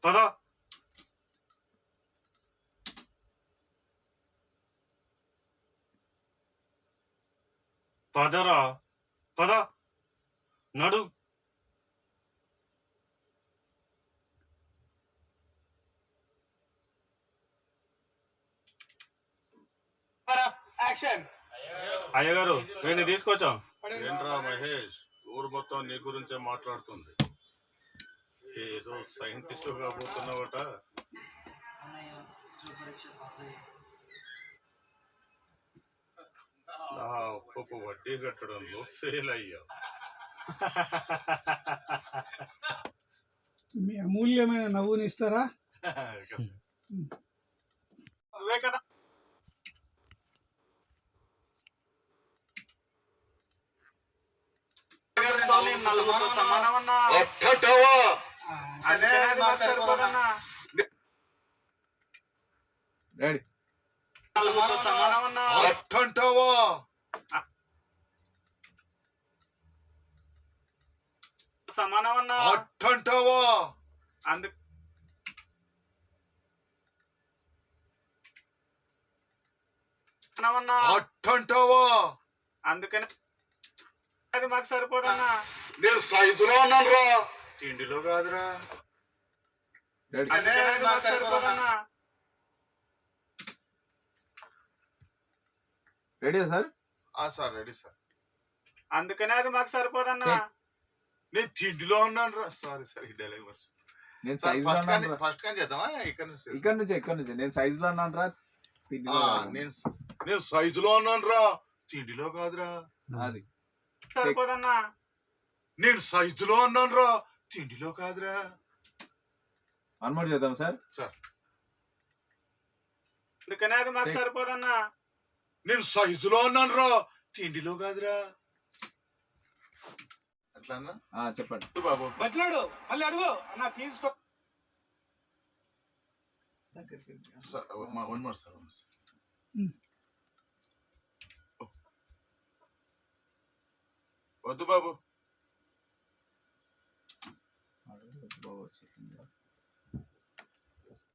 పద పదరా పద నడు. అయ్యగారు వీడిని తీసుకొచ్చాం. ఏంట్రా మహేష్, ఊరు మొత్తం నీ గురించే మాట్లాడుతుంది. ఏదో సైంటిస్ట్ కాబోతున్నావట. నా అప్పుకు వడ్డీ కట్టడంలో ఫెయిల్ అయ్యా. మీ అమూల్యమైన నవ్వుని ఇస్తారా? నువ్వే కదా నలుగురు సమానమన్నా. అదే సరిపోదన్నా. నలుగురు సమానమన్నా. సమానమన్నా. అందుకు అందుకని అది మాకు సరిపోదన్నా. నేను సైజులో ఉన్నాను రా, తిండిలో కాదురా. అదే మాకు సరిపోదన్నా. Ready sir? Sir ready sir. అందుకనే అది మాకు సరిపోదన్నా. నేను తిండిలో ఉన్నాను రా. సారీ సార్, డైలాగ్ వర్స్. నేను సైజ్ ఫస్ట్ కానీ చేద్దామా? ఇక్కడ నుంచి నేను సైజ్ లో అన్నాను రా. నేను సైజులో ఉన్నాను రా, తిండిలో కాదురా. అది సరిపోదన్నా. నేను సైజులో ఉన్నాను రా, తిండిలో కాదురా. అన్మోడ్ చేద్దాం సార్. సార్ అందుకనే అది మాకు సరిపోదన్నా. నేను సైజులో ఉన్నాను రా, తిండిలో కాదురా. అట్లా అన్నా చెప్పండి బాబు. బట్లాడు మళ్ళీ అడుగు అన్న తీసుకో. One more sir. వద్దు బాబు. వచ్చేసింది.